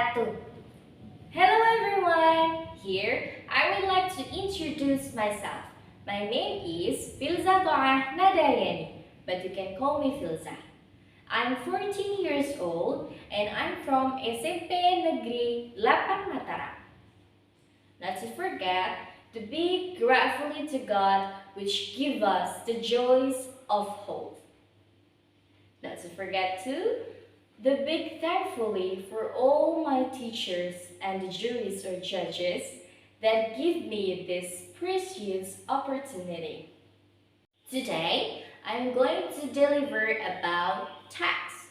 wabarakatuh. Hello everyone! Here, I would like to introduce myself. My name is Filza Toah Nadayani, but you can call me Filza. I'm 14 years old and I'm from SMPN Negeri 8 Mataram. Not to forget to be gratefully to God which give us the joys of hope. Not to forget to the big thankfully for all my teachers and the juries or judges that give me this precious opportunity. Today, I'm going to deliver about tax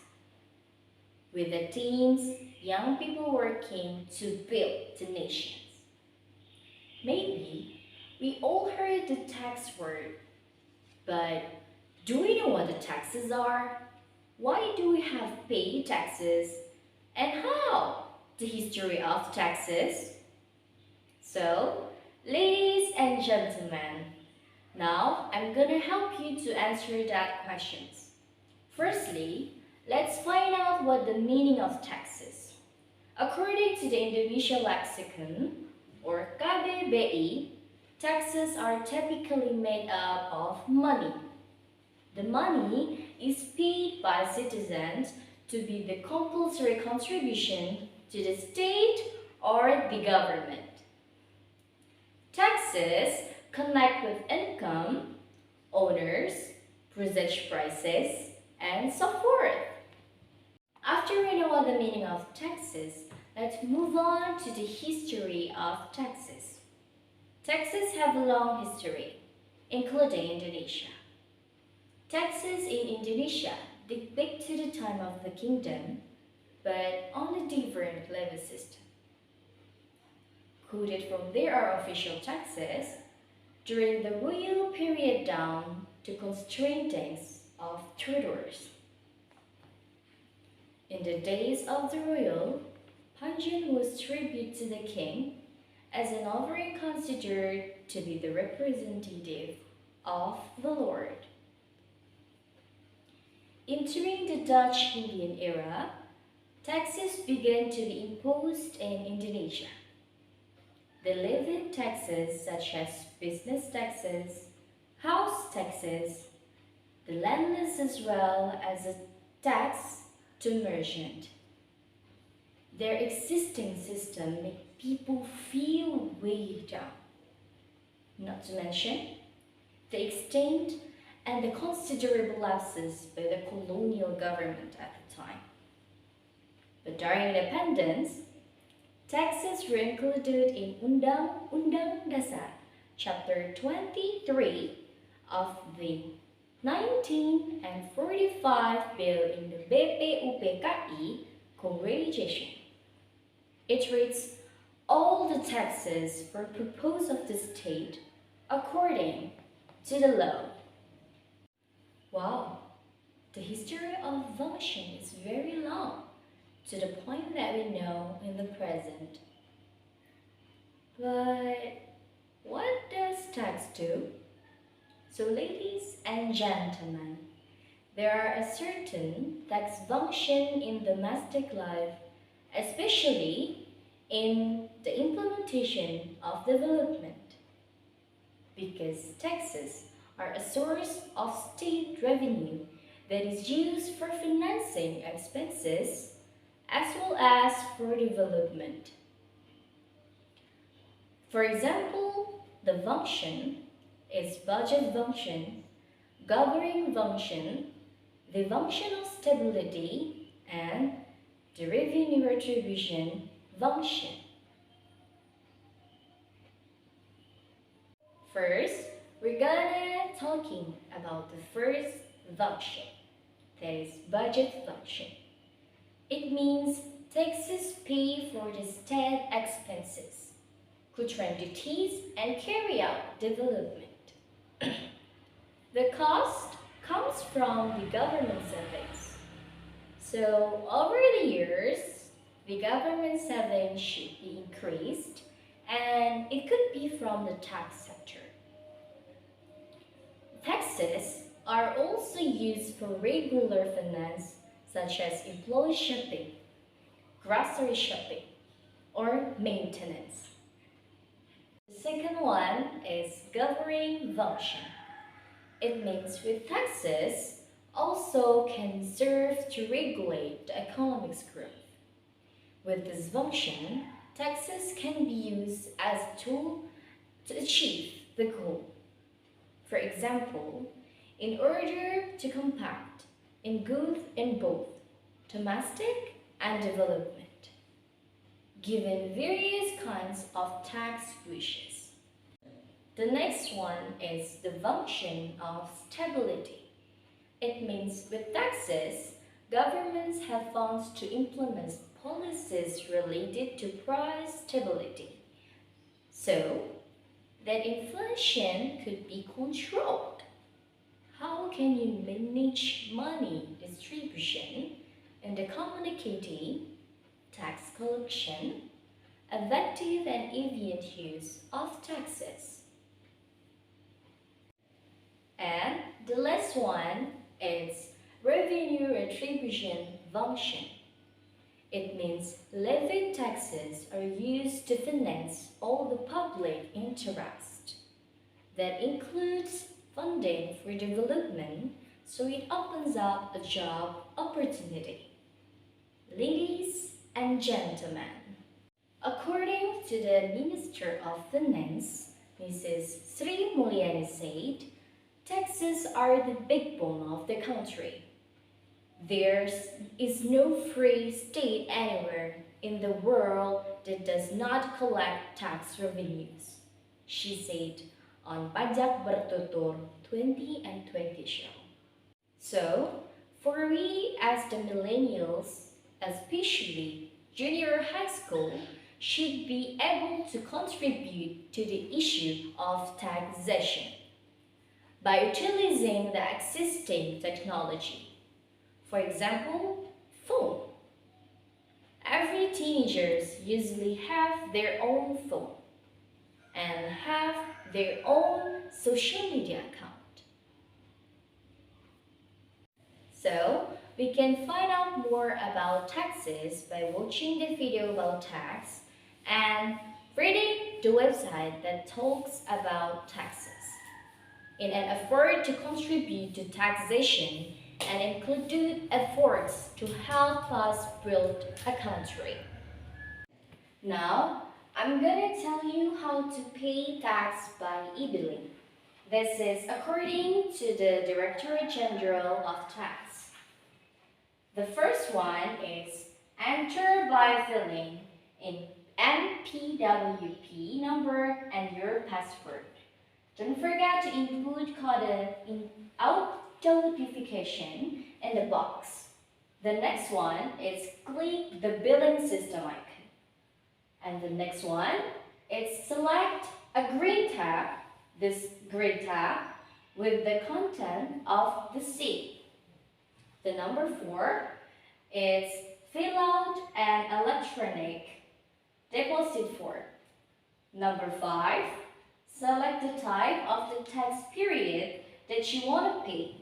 with the themes young people working to build the nations. Maybe we all heard the tax word, but do we know what the taxes are? Why do we have pay taxes? And how? The history of taxes? So, ladies and gentlemen, now I'm gonna help you to answer that questions. Firstly, let's find out what the meaning of taxes. According to the Indonesia Lexicon, or KBBI, taxes are typically made up of money. The money is paid by citizens to be the compulsory contribution to the state or the government. Taxes connect with income, owners, presage prices, and so forth. After we know what the meaning of taxes, let's move on to the history of taxes. Taxes have a long history, including Indonesia. Taxes in Indonesia date back to the time of the kingdom, but on a different levy system. Quoted from there are official taxes during the royal period down to constrainings of Tutors. In the days of the royal, Pajak was tribute to the king as an offering considered to be the representative of the Lord. Entering the Dutch Indian era, taxes began to be imposed in Indonesia. The levied taxes such as business taxes, house taxes, the landless as well as a tax to merchant. Their existing system make people feel weighed down. Not to mention the extent and the considerable lapses by the colonial government at the time. But during independence, taxes were included in Undang-Undang Dasar, Chapter 23 of the 1945 bill in the BPUPKI Congregation. It reads, all the taxes were proposed of the state according to the law. Wow, the history of function is very long, to the point that we know in the present. But what does tax do? So ladies and gentlemen, there are a certain tax function in domestic life, especially in the implementation of development, because taxes are a source of state revenue that is used for financing expenses as well as for development. For example, the function is budget function, governing function, the function of stability, and the revenue retribution function. First, we're gonna talking about the first function, that is budget function. It means taxes pay for the state expenses, cultural duties, and carry out development. The cost comes from the government savings. So over the years, the government savings should be increased, and it could be from the tax sector. Taxes are also used for regular finance such as employee shopping, grocery shopping, or maintenance. The second one is governing function. It means with taxes also can serve to regulate the economic's growth. With this function, taxes can be used as a tool to achieve the goal. For example, in order to compact in good in both domestic and development, given various kinds of tax wishes. The next one is the function of stability. It means with taxes, governments have funds to implement policies related to price stability, so that inflation could be controlled. How can you manage money distribution in the communicating, tax collection, effective and efficient use of taxes? And the last one is revenue retribution function. It means levied taxes are used to finance all the public interest. That includes funding for development, so it opens up a job opportunity. Ladies and gentlemen, according to the Minister of Finance, Mrs. Sri Mulyani said, taxes are the backbone of the country. There is no free state anywhere in the world that does not collect tax revenues, she said on Pajak Tutur 20 and 20 show. So, for we as the millennials, especially junior high school, should be able to contribute to the issue of taxation by utilizing the existing technology. For example, phone. Every teenagers usually have their own phone and have their own social media account. So, we can find out more about taxes by watching the video about tax and reading the website that talks about taxes. In an effort to contribute to taxation and include efforts to help us build a country. Now, I'm gonna tell you how to pay tax by e-billing. This is according to the Directorate General of Tax. The first one is enter by filling in NPWP number and your password. Don't forget to input code in auto-notification in the box. The next one is click the billing system icon. And the next one is select a green tab, this green tab, with the content of the seat. The number 4 is fill out an electronic deposit form. Number 5, select the type of the tax period that you want to pay.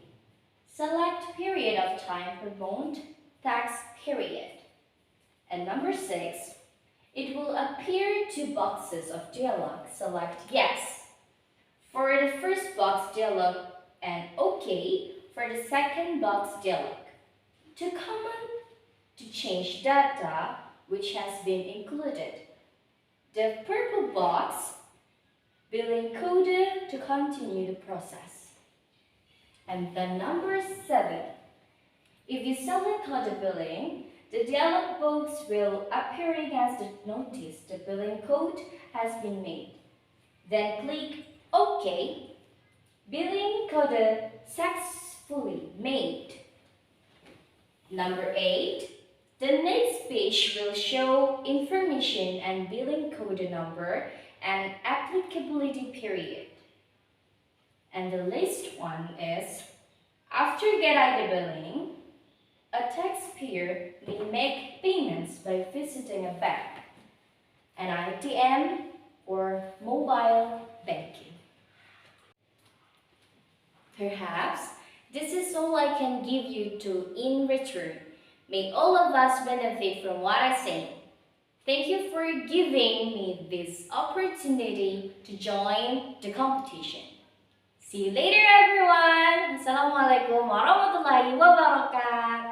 Select period of time per month, tax period. And number 6, it will appear 2 boxes of dialog. Select yes for the first box dialog and OK for the second box dialog. To comment to change data which has been included. The purple box billing code to continue the process. And the number 7. If you select code billing, the dialog box will appear as the notice the billing code has been made. Then click OK. Billing code successfully made. Number 8. The next page will show information and billing code number and applicability period. And the last one is, after get ID billing, a taxpayer may make payments by visiting a bank, an ATM, or mobile banking. Perhaps this is all I can give you to in return. May all of us benefit from what I say. Thank you for giving me this opportunity to join the competition. See you later, everyone. Assalamualaikum warahmatullahi wabarakatuh.